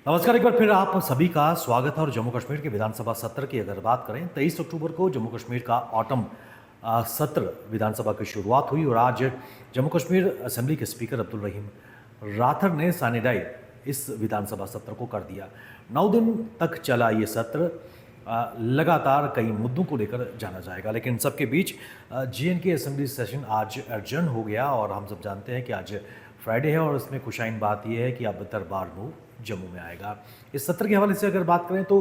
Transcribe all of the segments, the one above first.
नमस्कार, एक बार फिर आप सभी का स्वागत है। और जम्मू कश्मीर के विधानसभा सत्र की अगर बात करें, 23 अक्टूबर को जम्मू कश्मीर का ऑटम सत्र विधानसभा की शुरुआत हुई और आज जम्मू कश्मीर असेंबली के स्पीकर अब्दुल रहीम राठर ने सैनिटाइज इस विधानसभा सत्र को कर दिया। 9 दिन तक चला ये सत्र लगातार कई मुद्दों को लेकर जाना जाएगा, लेकिन सबके बीच JNK असेंबली सेशन आज एडजर्न हो गया और हम सब जानते हैं कि आज फ्राइडे है और इसमें खुशाइन बात यह है कि अब दरबार मूव जम्मू में आएगा। इस सत्र के हवाले से अगर बात करें तो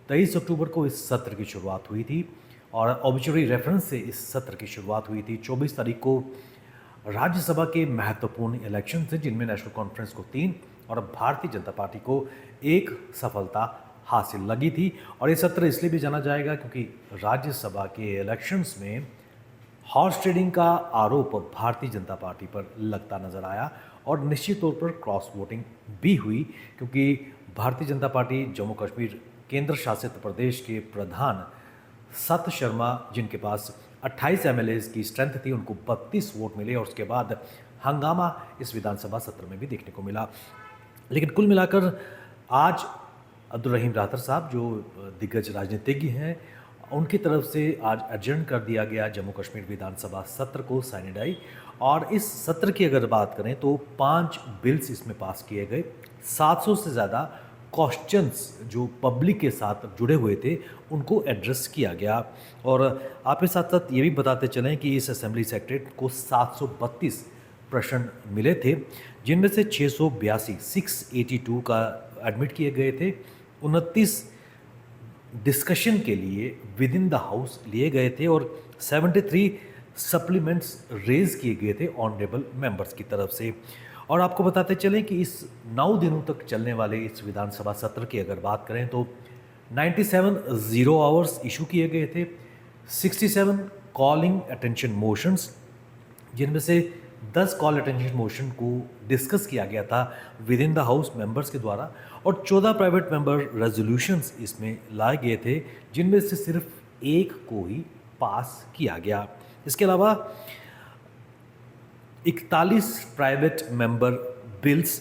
23 अक्टूबर को इस सत्र की शुरुआत हुई थी और ऑब्चुरी रेफरेंस से इस सत्र की शुरुआत हुई थी। 24 तारीख को राज्यसभा के महत्वपूर्ण इलेक्शन थे जिनमें नेशनल कॉन्फ्रेंस को 3 और भारतीय जनता पार्टी को 1 सफलता हासिल लगी थी। और ये सत्र इसलिए भी जाना जाएगा क्योंकि राज्यसभा के इलेक्शंस में हॉर्स ट्रेडिंग का आरोप भारतीय जनता पार्टी पर लगता नजर आया और निश्चित तौर पर क्रॉस वोटिंग भी हुई, क्योंकि भारतीय जनता पार्टी जम्मू कश्मीर केंद्र शासित प्रदेश के प्रधान सत शर्मा, जिनके पास 28 MLAs की स्ट्रेंथ थी, उनको 32 वोट मिले और उसके बाद हंगामा इस विधानसभा सत्र में भी देखने को मिला। लेकिन कुल मिलाकर आज अब्दुल रहीम राठर साहब, जो दिग्गज राजनीतिज्ञ हैं, उनकी तरफ से आज एडजर्न कर दिया गया जम्मू कश्मीर विधानसभा सत्र को सैनिटाइज। और इस सत्र की अगर बात करें तो 5 बिल्स इसमें पास किए गए। 700 से ज़्यादा क्वेश्चंस जो पब्लिक के साथ जुड़े हुए थे उनको एड्रेस किया गया। और आप इस साथ साथ ये भी बताते चलें कि इस असेंबली सेक्रेटरी को 732 प्रश्न मिले थे, जिनमें से 682 का एडमिट किए गए थे। 29 डिस्कशन के लिए विद इन द हाउस लिए गए थे और 73 सप्लीमेंट्स रेज किए गए थे ऑनरेबल मेंबर्स की तरफ से। और आपको बताते चलें कि इस 9 दिनों तक चलने वाले इस विधानसभा सत्र की अगर बात करें तो 97 जीरो आवर्स इशू किए गए थे, 67 कॉलिंग अटेंशन मोशंस, जिनमें से 10 कॉल अटेंशन मोशन को डिस्कस किया गया था with in the house members के द्वारा और 14 प्राइवेट मेंबर रेजोल्यूशंस इसमें लाए गए थे, जिनमें से सिर्फ एक को ही पास किया गया। इसके अलावा 41 प्राइवेट मेंबर बिल्स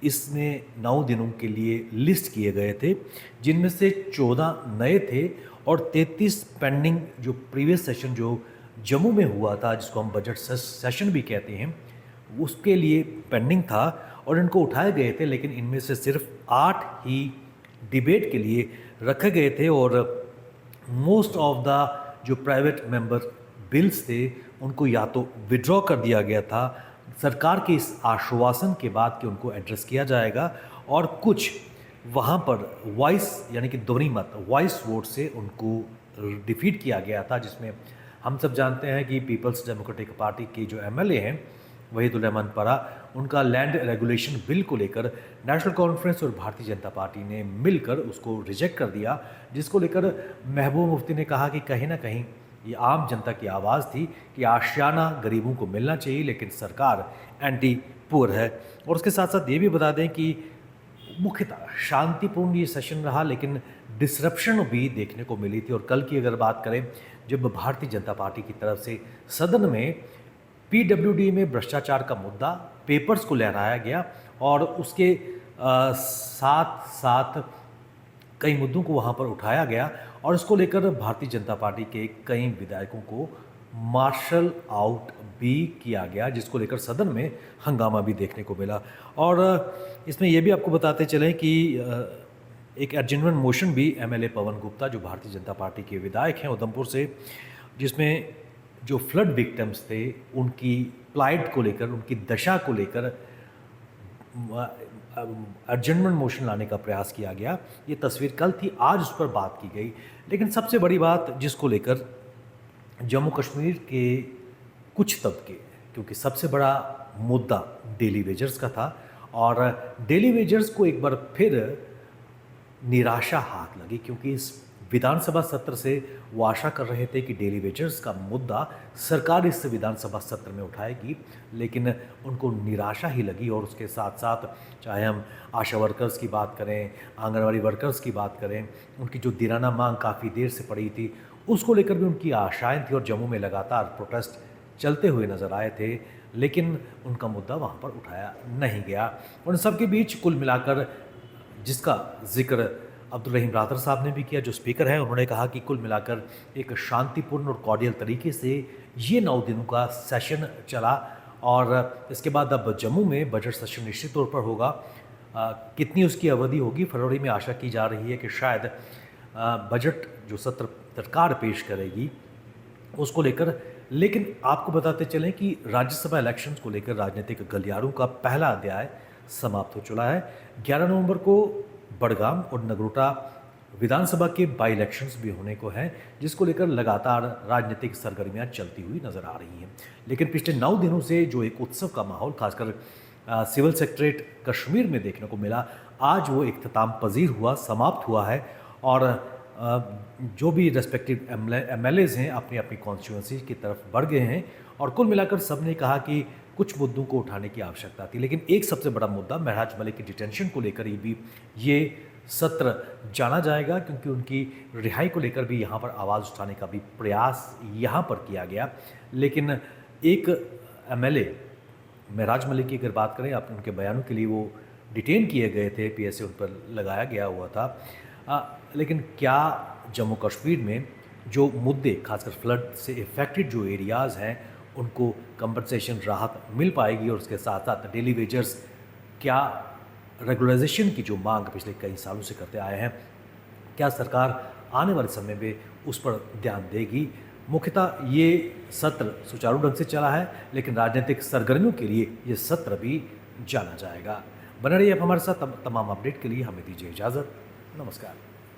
इसमें 9 दिनों के लिए लिस्ट किए गए थे, जिनमें से 14 नए थे और 33 पेंडिंग, जो प्रीवियस सेशन जो जम्मू में हुआ था, जिसको हम बजट सेशन भी कहते हैं, उसके लिए पेंडिंग था और इनको उठाए गए थे। लेकिन इनमें से सिर्फ 8 ही डिबेट के लिए रखे गए थे और मोस्ट ऑफ द जो प्राइवेट मेंबर बिल्स थे उनको या तो विड्रॉ कर दिया गया था सरकार के इस आश्वासन के बाद कि उनको एड्रेस किया जाएगा, और कुछ वहाँ पर वॉइस यानी कि ध्वनि मत वॉइस वोट से उनको डिफीट किया गया था, जिसमें हम सब जानते हैं कि पीपल्स डेमोक्रेटिक पार्टी के जो MLA हैं वहीदुल रहमान परा, उनका लैंड रेगुलेशन बिल को लेकर नेशनल कॉन्फ्रेंस और भारतीय जनता पार्टी ने मिलकर उसको रिजेक्ट कर दिया, जिसको लेकर महबूब मुफ्ती ने कहा कि कहीं ना कहीं ये आम जनता की आवाज़ थी कि आशियाना गरीबों को मिलना चाहिए, लेकिन सरकार एंटी पुअर है। और उसके साथ साथ ये भी बता दें कि मुख्यतः शांतिपूर्ण ये सेशन रहा, लेकिन डिसरप्शन भी देखने को मिली थी। और कल की अगर बात करें, जब भारतीय जनता पार्टी की तरफ से सदन में PWD में भ्रष्टाचार का मुद्दा पेपर्स को लहराया गया और उसके साथ साथ कई मुद्दों को वहाँ पर उठाया गया और इसको लेकर भारतीय जनता पार्टी के कई विधायकों को मार्शल आउट भी किया गया, जिसको लेकर सदन में हंगामा भी देखने को मिला। और इसमें यह भी आपको बताते चलें कि एक एडजमेंट मोशन भी MLA पवन गुप्ता, जो भारतीय जनता पार्टी के विधायक हैं उधमपुर से, जिसमें जो फ्लड विक्टिम्स थे उनकी प्लाइट को लेकर, उनकी दशा को लेकर एडजमेंट मोशन लाने का प्रयास किया गया। ये तस्वीर कल थी, आज उस पर बात की गई। लेकिन सबसे बड़ी बात जिसको लेकर जम्मू कश्मीर के कुछ तबके, क्योंकि सबसे बड़ा मुद्दा डेली वेजर्स का था और डेली वेजर्स को एक बार फिर निराशा हाथ लगी, क्योंकि इस विधानसभा सत्र से वो आशा कर रहे थे कि डेली वेजर्स का मुद्दा सरकार इस विधानसभा सत्र में उठाएगी, लेकिन उनको निराशा ही लगी। और उसके साथ साथ चाहे हम आशा वर्कर्स की बात करें, आंगनवाड़ी वर्कर्स की बात करें, उनकी जो दिराना मांग काफ़ी देर से पड़ी थी उसको लेकर भी उनकी आशाएं थी और जम्मू में लगातार प्रोटेस्ट चलते हुए नज़र आए थे, लेकिन उनका मुद्दा वहाँ पर उठाया नहीं गया। उन सब के बीच कुल मिलाकर जिसका जिक्र अब्दुल रहीम रादर साहब ने भी किया, जो स्पीकर हैं। उन्होंने कहा कि कुल मिलाकर एक शांतिपूर्ण और कॉर्डियल तरीके से ये 9 दिनों का सेशन चला और इसके बाद अब जम्मू में बजट सेशन निश्चित तौर पर होगा। कितनी उसकी अवधि होगी, फरवरी में आशा की जा रही है कि शायद बजट जो सत्र सरकार पेश करेगी उसको लेकर। लेकिन आपको बताते चलें कि राज्यसभा इलेक्शंस को लेकर राजनीतिक गलियारों का पहला अध्याय समाप्त हो चुका है। 11 नवंबर को बड़गाम और नगरोटा विधानसभा के बाई इलेक्शंस भी होने को हैं, जिसको लेकर लगातार राजनीतिक सरगर्मियां चलती हुई नजर आ रही हैं। लेकिन पिछले 9 दिनों से जो एक उत्सव का माहौल खासकर सिविल सेक्रेटरीट कश्मीर में देखने को मिला, आज वो इख्तिताम पजीर हुआ, समाप्त हुआ है। और जो भी रेस्पेक्टिव एमएलएज हैं अपनी अपनी कॉन्स्टिट्यूंसी की तरफ बढ़ गए हैं और कुल मिलाकर सब ने कहा कि कुछ मुद्दों को उठाने की आवश्यकता थी। लेकिन एक सबसे बड़ा मुद्दा महराज मलिक की डिटेंशन को लेकर ही भी ये सत्र जाना जाएगा, क्योंकि उनकी रिहाई को लेकर भी यहाँ पर आवाज़ उठाने का भी प्रयास यहाँ पर किया गया। लेकिन एक एमएलए महराज मलिक की अगर बात करें, आप उनके बयानों के लिए वो डिटेन किए गए थे, पीएसए उन पर लगाया गया हुआ था। लेकिन क्या जम्मू कश्मीर में जो मुद्दे खासकर फ्लड से इफ़ेक्टेड जो एरियाज़ हैं उनको कंपनसेशन राहत मिल पाएगी, और उसके साथ साथ डेली वेजर्स क्या रेगुलराइजेशन की जो मांग पिछले कई सालों से करते आए हैं, क्या सरकार आने वाले समय में उस पर ध्यान देगी। मुख्यतः ये सत्र सुचारू ढंग से चला है, लेकिन राजनीतिक सरगर्मियों के लिए ये सत्र भी जाना जाएगा। बने रहिए आप हमारे साथ। तमाम अपडेट के लिए हमें दीजिए इजाज़त। नमस्कार।